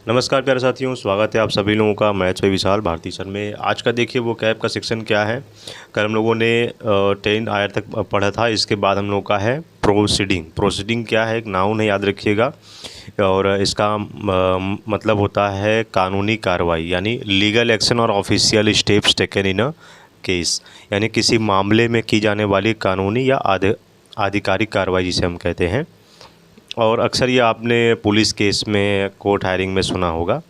नमस्कार प्यारे साथियों, स्वागत है आप सभी लोगों का मैथ्स में विशाल भारती सर में। आज का देखिए वो कैप का सेक्शन क्या है। कल हम लोगों ने 10 आयर तक पढ़ा था। इसके बाद हम लोगों का है प्रोसीडिंग। प्रोसीडिंग क्या है, एक नाउन है, याद रखिएगा। और इसका मतलब होता है कानूनी कार्रवाई, यानी लीगल एक्शन और official steps taken in a case, यानी किसी मामले में की जाने वाली कानूनी या आधिकारिक कार्रवाई जिसे हम कहते हैं। और अक्सर ये आपने पुलिस केस में, कोर्ट हायरिंग में सुना होगा।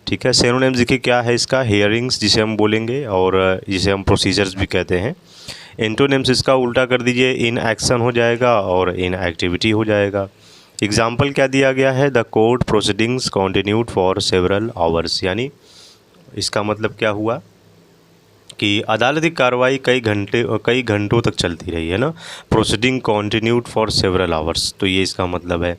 ठीक है, सिनोनिम्स देखिए क्या है इसका, हियरिंग्स जिसे हम बोलेंगे और जिसे हम प्रोसीजर्स भी कहते हैं। एंटोनिम्स इसका उल्टा कर दीजिए, इन एक्शन हो जाएगा और इन एक्टिविटी हो जाएगा। एग्जाम्पल क्या दिया गया है, the court proceedings continued for several hours, यानी इसका मतलब क्या हुआ कि अदालती कार्रवाई कई घंटों तक चलती रही है ना। Proceeding continued for several hours, तो ये इसका मतलब है।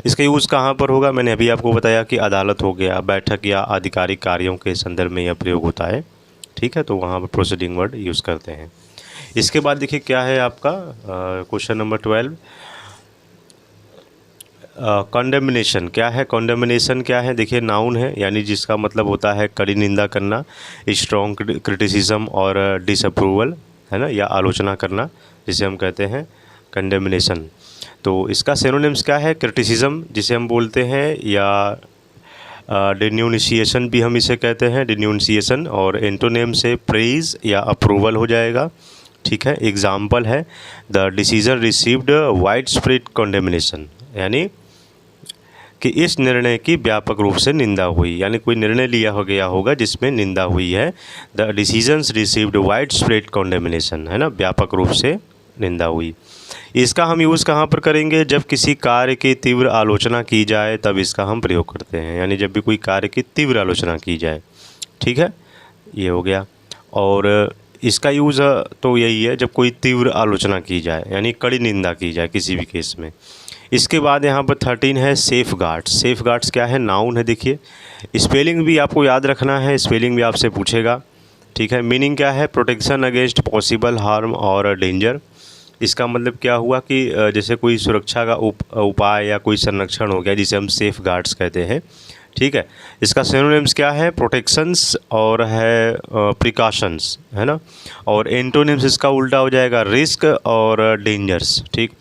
इसका यूज़ कहाँ पर होगा, मैंने अभी आपको बताया कि अदालत हो गया, बैठक या आधिकारिक कार्यों के संदर्भ में यह प्रयोग होता है। ठीक है, तो वहाँ पर प्रोसीडिंग वर्ड यूज़ करते हैं। इसके बाद देखिए क्या है आपका क्वेश्चन नंबर 12, कॉन्डेमनेशन क्या है। कॉन्डेमनेशन क्या है, देखिए नाउन है, यानी जिसका मतलब होता है कड़ी निंदा करना, स्ट्रॉन्ग क्रिटिसिज्म और डिसअप्रूवल, है ना, या आलोचना करना, जिसे हम कहते हैं कंडेमनेशन। तो इसका सिनोनिम्स क्या है, क्रिटिसिज्म जिसे हम बोलते हैं, या डिन्यूंसिएशन भी हम इसे कहते हैं, डिन्यूंसिएशन। और एंटोनिम से प्रेज या अप्रूवल हो जाएगा। ठीक है, एग्जाम्पल है the decision received widespread condemnation, यानी कि इस निर्णय की व्यापक रूप से निंदा हुई, यानी कोई निर्णय लिया हो गया होगा जिसमें निंदा हुई है। The decisions received widespread condemnation, है ना, व्यापक रूप से निंदा हुई। इसका हम यूज़ कहाँ पर करेंगे, जब किसी कार्य की तीव्र आलोचना की जाए तब इसका हम प्रयोग करते हैं, यानी जब भी कोई कार्य की तीव्र आलोचना की जाए। ठीक है, ये हो गया। और इसका यूज़ तो यही है, जब कोई तीव्र आलोचना की जाए, यानी कड़ी निंदा की जाए किसी भी केस में। इसके बाद यहाँ पर 13 है सेफ गार्ड्स। सेफ गार्ड्स क्या है, नाउन है। देखिए स्पेलिंग भी आपको याद रखना है, स्पेलिंग भी आपसे पूछेगा। ठीक है, मीनिंग क्या है, प्रोटेक्शन अगेंस्ट पॉसिबल हार्म और डेंजर। इसका मतलब क्या हुआ कि जैसे कोई सुरक्षा का उपाय या कोई संरक्षण हो गया, जिसे हम सेफ गार्ड्स कहते हैं। ठीक है, इसका सिनोनिम्स क्या है, प्रोटेक्शंस और है प्रिकॉशंस, है ना। और एंटोनिम्स इसका उल्टा हो जाएगा, रिस्क और डेंजर्स। ठीक,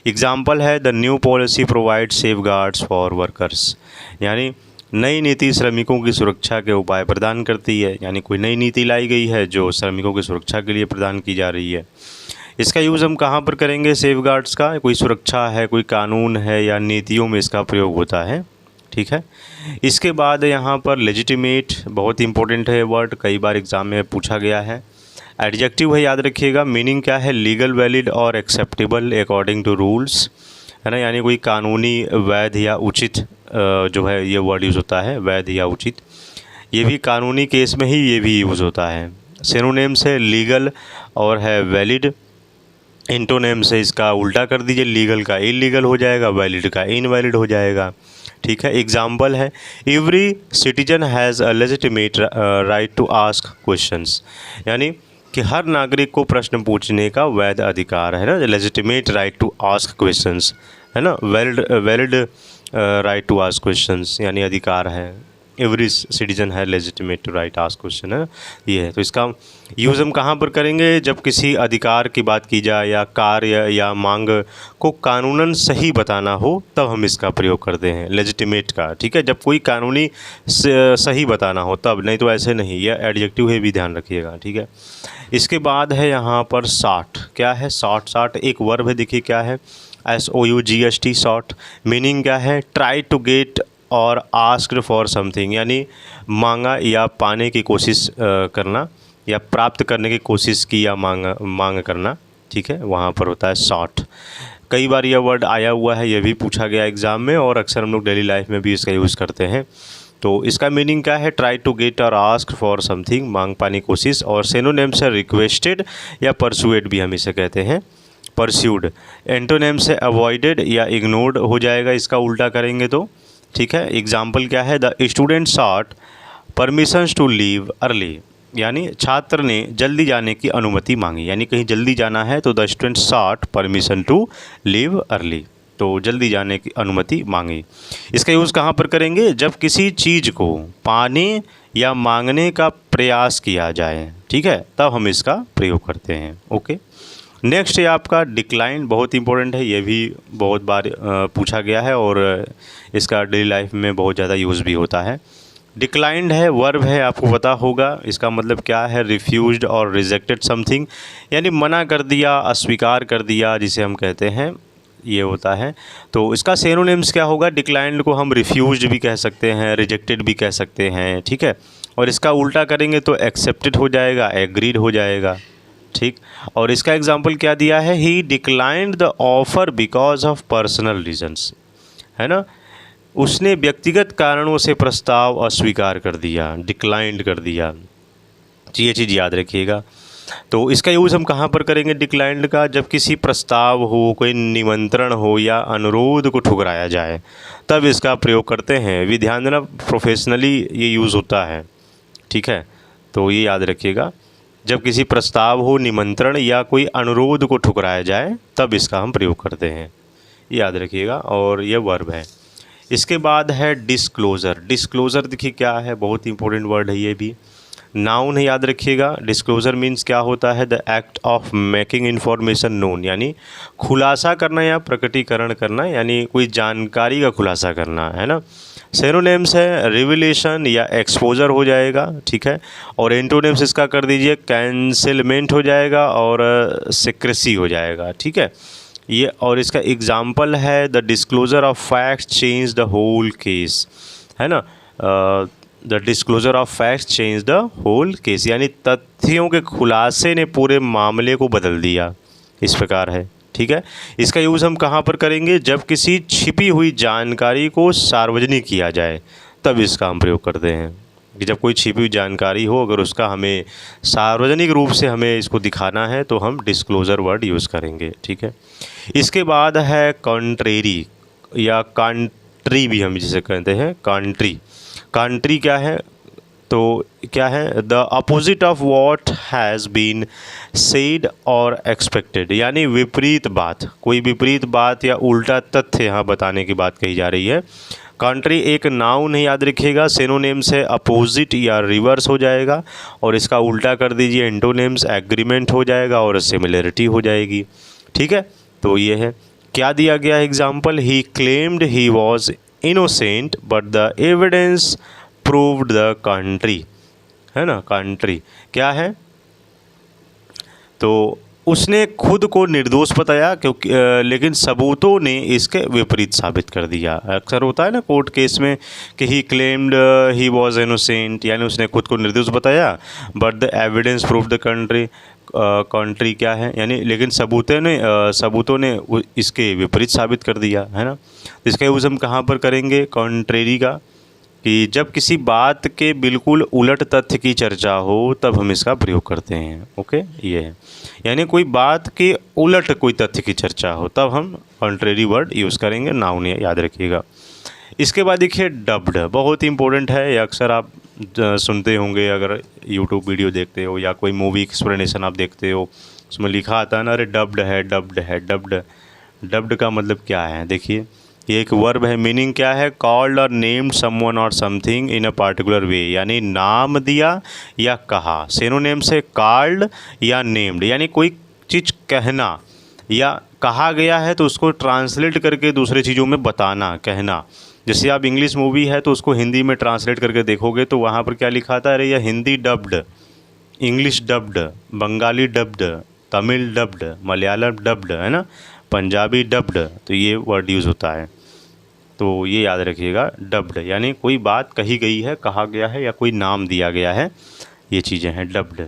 एग्जाम्पल है the new policy provide safe guards for workers, यानी नई नीति श्रमिकों की सुरक्षा के उपाय प्रदान करती है, यानी कोई नई नीति लाई गई है जो श्रमिकों की सुरक्षा के लिए प्रदान की जा रही है। इसका यूज़ हम कहाँ पर करेंगे, सेफ गार्ड्स का, कोई सुरक्षा है, कोई कानून है या नीतियों में इसका प्रयोग होता है। ठीक है, इसके बाद यहाँ पर लेजिटिमेट, बहुत इंपॉर्टेंट है वर्ड, कई बार एग्जाम में पूछा गया है। एडजेक्टिव है, याद रखिएगा। मीनिंग क्या है, लीगल वैलिड और एक्सेप्टेबल अकॉर्डिंग टू रूल्स, है ना, यानी कोई कानूनी, वैध या उचित, जो है ये वर्ड यूज़ होता है, वैध या उचित। ये भी कानूनी केस में ही ये भी यूज़ होता है। सिनोनिम से लीगल और है वैलिड। एंटोनिम से इसका उल्टा कर दीजिए, लीगल का इलीगल हो जाएगा, वैलिड का इनवैलिड हो जाएगा। ठीक है, एग्जाम्पल है every citizen has a legitimate right to ask questions, यानी कि हर नागरिक को प्रश्न पूछने का वैध अधिकार है ना, legitimate right to ask questions, है ना, valid right to ask questions, यानी अधिकार है। एवरी सिटीजन है legitimate to right ask question, है ये है। तो इसका यूज़ हम कहाँ पर करेंगे, जब किसी अधिकार की बात की जाए या कार्य या मांग को कानूनन सही बताना हो, तब हम इसका प्रयोग करते हैं, लेजिटिमेट का। ठीक है, जब कोई कानूनी सही बताना हो तब, नहीं तो ऐसे नहीं। यह एडजेक्टिव है, भी ध्यान रखिएगा। ठीक है, इसके बाद है यहाँ पर सॉर्ट। क्या है सॉर्ट, सॉर्ट एक वर्ब है, देखिए क्या है, SOUGHT, सॉर्ट। मीनिंग क्या है, ट्राई टू गेट और आस्क्ड फॉर समथिंग, यानी मांगा या पाने की कोशिश करना, या प्राप्त करने की कोशिश की, या मांग करना। ठीक है, वहाँ पर होता है सॉर्ट। कई बार यह वर्ड आया हुआ है, यह भी पूछा गया एग्ज़ाम में, और अक्सर हम लोग डेली लाइफ में भी इसका यूज़ करते हैं। तो इसका मीनिंग क्या है, ट्राई टू गेट और आस्क फॉर समथिंग, मांग पाने की कोशिश। और सिनोनिम से रिक्वेस्टेड या परसुएड भी हम इसे कहते हैं, परस्यूड। एंटोनिम से अवॉइडेड या इग्नोर्ड हो जाएगा, इसका उल्टा करेंगे तो। ठीक है, एग्जाम्पल क्या है, the student sought permissions to leave early, यानी छात्र ने जल्दी जाने की अनुमति मांगी, यानी कहीं जल्दी जाना है तो the student sought permission to leave early. तो जल्दी जाने की अनुमति मांगी। इसका यूज़ कहाँ पर करेंगे? जब किसी चीज़ को पाने या मांगने का प्रयास किया जाए, ठीक है, तब हम इसका प्रयोग करते हैं। ओके, नेक्स्ट है आपका डिक्लाइन। बहुत इंपॉर्टेंट है, ये भी बहुत बार पूछा गया है और इसका डेली लाइफ में बहुत ज़्यादा यूज़ भी होता है। डिक्लाइंड है, वर्ब है, आपको पता होगा इसका मतलब क्या है? रिफ्यूज्ड और रिजेक्टेड समथिंग, यानी मना कर दिया, अस्वीकार कर दिया, जिसे हम कहते हैं, ये होता है। तो इसका सिनोनिम्स क्या होगा? डिक्लाइंड को हम रिफ्यूज्ड भी कह सकते हैं, रिजेक्टेड भी कह सकते हैं, ठीक है। और इसका उल्टा करेंगे तो एक्सेप्टेड हो जाएगा, एग्रीड हो जाएगा, ठीक। और इसका एग्जांपल क्या दिया है? He declined the offer because of personal reasons, है ना। उसने व्यक्तिगत कारणों से प्रस्ताव अस्वीकार कर दिया, डिक्लाइंड कर दिया। ये चीज़ याद रखिएगा। तो इसका यूज़ हम कहाँ पर करेंगे डिक्लाइंड का? जब किसी प्रस्ताव हो, कोई निमंत्रण हो या अनुरोध को ठुकराया जाए, तब इसका प्रयोग करते हैं। भी ध्यान देना, प्रोफेशनली ये यूज़ होता है, ठीक है। तो ये याद रखिएगा, जब किसी प्रस्ताव हो, निमंत्रण या कोई अनुरोध को ठुकराया जाए, तब इसका हम प्रयोग करते हैं, याद रखिएगा। और ये वर्ब है। इसके बाद है डिस्क्लोज़र। डिस्क्लोज़र देखिए क्या है, बहुत इंपॉर्टेंट वर्ड है ये भी। नाउन है, याद रखिएगा। डिस्क्लोज़र मीन्स क्या होता है? The act of making information known, यानी खुलासा करना या प्रकटीकरण करना, यानी कोई जानकारी का खुलासा करना, है ना। सिनोनिम्स है रिविलेशन या एक्सपोजर हो जाएगा, ठीक है। और एंटोनिम्स इसका कर दीजिए, कैंसिलमेंट हो जाएगा और सीक्रेसी हो जाएगा, ठीक है ये। और इसका एग्जाम्पल है the disclosure of facts change the whole case, है ना। The disclosure of facts change the whole case, यानी तथ्यों के खुलासे ने पूरे मामले को बदल दिया, इस प्रकार है, ठीक है। इसका यूज़ हम कहाँ पर करेंगे? जब किसी छिपी हुई जानकारी को सार्वजनिक किया जाए, तब इसका हम प्रयोग करते हैं। कि जब कोई छिपी हुई जानकारी हो, अगर उसका हमें सार्वजनिक रूप से हमें इसको दिखाना है, तो हम डिस्क्लोज़र वर्ड यूज़ करेंगे, ठीक है। इसके बाद है कॉन्ट्रेरी या कंट्री भी हम जिसे कहते हैं, कंट्री। कंट्री क्या है? तो क्या है? The opposite of what has been said और एक्सपेक्टेड, यानी विपरीत बात, कोई विपरीत बात या उल्टा तथ्य यहाँ बताने की बात कही जा रही है। कंट्री एक नाउन है, याद रखिएगा। सिनोनिम्स है अपोजिट या रिवर्स हो जाएगा, और इसका उल्टा कर दीजिए एंटोनिम्स, एग्रीमेंट हो जाएगा और सिमिलरिटी हो जाएगी, ठीक है। तो ये है, क्या दिया गया example? He claimed he was innocent but the evidence proved the country, है ना। कंट्री क्या है? तो उसने खुद को निर्दोष बताया, क्योंकि लेकिन सबूतों ने इसके विपरीत साबित कर दिया। अक्सर होता है ना कोर्ट केस में कि ही क्लेम्ड ही वॉज इनोसेंट, यानी उसने खुद को निर्दोष बताया, but the evidence prove the country. Country क्या है? यानी लेकिन सबूतों ने इसके विपरीत साबित कर दिया, है ना। इसका यूज़ हम कहाँ पर करेंगे कॉन्ट्रेरी का? कि जब किसी बात के बिल्कुल उलट तथ्य की चर्चा हो, तब हम इसका प्रयोग करते हैं। ओके, ये है, यानी कोई बात के उलट कोई तथ्य की चर्चा हो, तब हम कॉन्ट्रेरी वर्ड यूज़ करेंगे, नाउन, याद रखिएगा। इसके बाद देखिए डब्ड, बहुत इंपॉर्टेंट है, ये अक्सर आप सुनते होंगे अगर यूट्यूब वीडियो देखते हो या कोई मूवी एक्सप्लेनेशन आप देखते हो, उसमें लिखा आता है ना, अरे डब्ड है, डब्ड है, डब्ड। डब्ड का मतलब क्या है? देखिए, ये एक वर्ब है, मीनिंग क्या है? कॉल्ड और नेम्ड समवन और समथिंग इन अ पार्टिकुलर वे, यानी नाम दिया या कहा। सिनोनिम से कॉल्ड या नेम्ड, यानी कोई चीज़ कहना या कहा गया है तो उसको ट्रांसलेट करके दूसरे चीज़ों में बताना, कहना। जैसे आप इंग्लिश मूवी है तो उसको हिंदी में ट्रांसलेट करके देखोगे तो वहाँ पर क्या लिखा था? अरे यह Hindi dubbed, English dubbed, Bengali dubbed, Tamil dubbed, Malayalam dubbed, है ना, पंजाबी डब्ड। तो ये वर्ड यूज़ होता है, तो ये याद रखिएगा। डब्ड यानी कोई बात कही गई है, कहा गया है या कोई नाम दिया गया है, ये चीज़ें हैं डब्ड।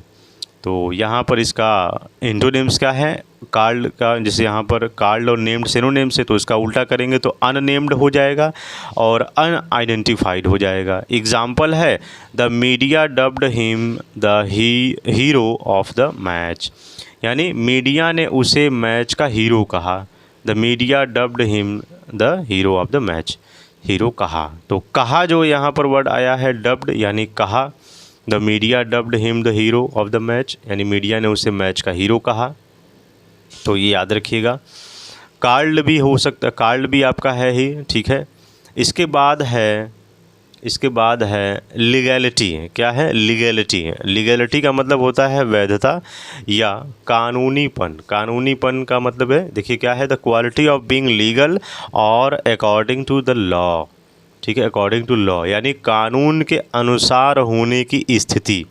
तो यहाँ पर इसका एंटोनिम्स क्या है? कॉल्ड का, जैसे यहाँ पर कॉल्ड और नेम्ड सिनोनिम से, तो इसका उल्टा करेंगे तो अननेम्ड हो जाएगा और अनआइडेंटिफाइड हो जाएगा। एग्जाम्पल है the media dubbed him the hero of the match, यानी मीडिया ने उसे मैच का हीरो कहा। The media dubbed him the hero of the match, hero कहा। तो कहा जो यहाँ पर वर्ड आया है डब्ड यानी कहा। The media dubbed him the hero of the match, यानी मीडिया ने उसे मैच का हीरो कहा। तो ये याद रखिएगा। कार्ड भी हो सकता है, कार्ड भी आपका है ही, ठीक है। इसके बाद है लीगैलिटी। क्या है? लीगैलिटी है। लीगैलिटी का मतलब होता है वैधता या कानूनीपन। कानूनीपन का मतलब है, देखिए क्या है, the quality of being legal और अकॉर्डिंग टू द लॉ, ठीक है, अकॉर्डिंग टू लॉ, यानी कानून के अनुसार होने की स्थिति,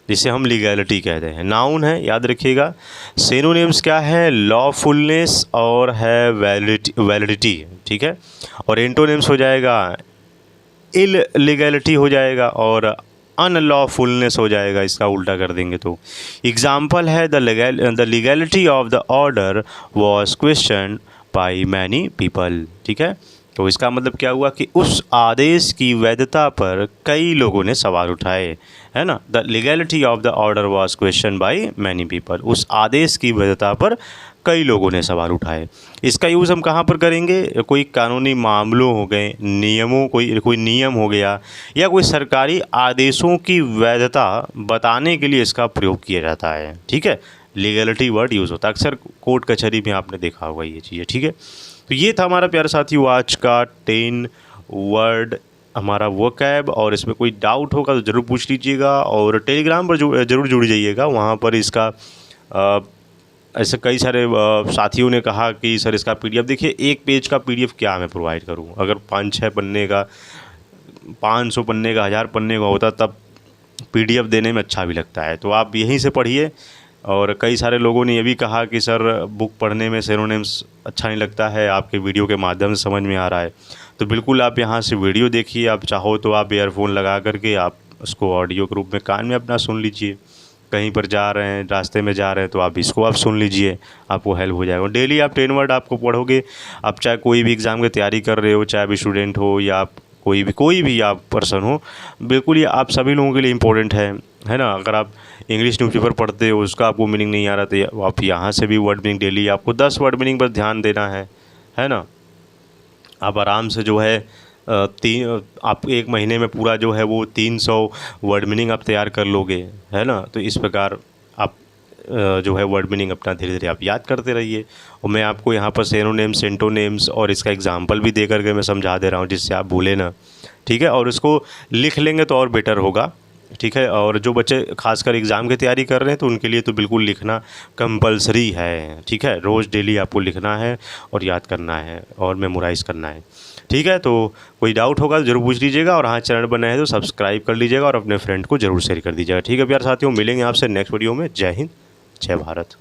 जिसे हम लीगैलिटी कहते हैं। नाउन है, याद रखिएगा। सिनोनिम्स क्या है? लॉफुलनेस और है वैलिडिटी, ठीक है। और एंटोनिम्स हो जाएगा इलीगैलिटी हो जाएगा और अनलॉफुलनेस हो जाएगा, इसका उल्टा कर देंगे तो। एग्जाम्पल है the legality of the order was question by many people, ठीक है। तो इसका मतलब क्या हुआ कि उस आदेश की वैधता पर कई लोगों ने सवाल उठाए, है ना। The legality of the order was question by many people, उस आदेश की वैधता पर कई लोगों ने सवाल उठाए। इसका यूज़ हम कहाँ पर करेंगे? कोई कानूनी मामलों हो गए, नियमों, कोई नियम हो गया, या कोई सरकारी आदेशों की वैधता बताने के लिए इसका प्रयोग किया जाता है, ठीक है। लीगैलिटी वर्ड यूज़ होता है अक्सर, कोर्ट कचहरी में आपने देखा होगा ये चीज़ें, ठीक है। तो ये था हमारा प्यारे साथियों आज का 10 वर्ड हमारा वोकैब, और इसमें कोई डाउट होगा तो ज़रूर पूछ लीजिएगा, और टेलीग्राम पर ज़रूर जुड़ जाइएगा। वहाँ पर इसका ऐसे कई सारे साथियों ने कहा कि सर इसका पीडीएफ, देखिए एक पेज का पीडीएफ क्या मैं प्रोवाइड करूं, अगर 5-6 पन्ने का, 500 पन्ने का, 1000 पन्ने का होता तब पीडीएफ देने में अच्छा भी लगता है। तो आप यहीं से पढ़िए। और कई सारे लोगों ने ये भी कहा कि सर बुक पढ़ने में सिनोनिम्स अच्छा नहीं लगता है, आपके वीडियो के माध्यम से समझ में आ रहा है। तो बिल्कुल आप यहाँ से वीडियो देखिए, आप चाहो तो आप ईयरफोन लगा करके आप उसको ऑडियो के रूप में कान में अपना सुन लीजिए। कहीं पर जा रहे हैं, रास्ते में जा रहे हैं, तो आप इसको आप सुन लीजिए, आपको हेल्प हो जाएगा। डेली आप 10 वर्ड आपको पढ़ोगे, आप चाहे कोई भी एग्ज़ाम की तैयारी कर रहे हो, चाहे भी स्टूडेंट हो या आप कोई भी आप पर्सन हो, बिल्कुल ये आप सभी लोगों के लिए इम्पोर्टेंट है ना। अगर आप इंग्लिश न्यूज़पेपर पढ़ते हो, उसका आपको मीनिंग नहीं आ रहा, तो आप यहाँ से भी वर्ड मीनिंग डेली आपको 10 वर्ड मीनिंग पर ध्यान देना है ना। आप आराम से जो है आप 1 महीने में पूरा जो है वो 300 वर्ड मीनिंग आप तैयार कर लोगे, है ना। तो इस प्रकार आप जो है वर्ड मीनिंग अपना धीरे धीरे आप याद करते रहिए। और मैं आपको यहाँ पर सिनोनिम्स, एंटोनिम्स और इसका एग्जांपल भी दे करके मैं समझा दे रहा हूँ, जिससे आप भूले ना, ठीक है। और इसको लिख लेंगे तो और बेटर होगा, ठीक है। और जो बच्चे खासकर एग्ज़ाम की तैयारी कर रहे हैं तो उनके लिए तो बिल्कुल लिखना कंपलसरी है, ठीक है। रोज़ डेली आपको लिखना है और याद करना है और मेमोराइज़ करना है, ठीक है। तो कोई डाउट होगा तो ज़रूर पूछ लीजिएगा, और हाँ चैनल बना है तो सब्सक्राइब कर लीजिएगा और अपने फ्रेंड को ज़रूर शेयर कर दीजिएगा, ठीक है प्यारे साथियों। मिलेंगे आपसे नेक्स्ट वीडियो में। जय हिंद, जय भारत।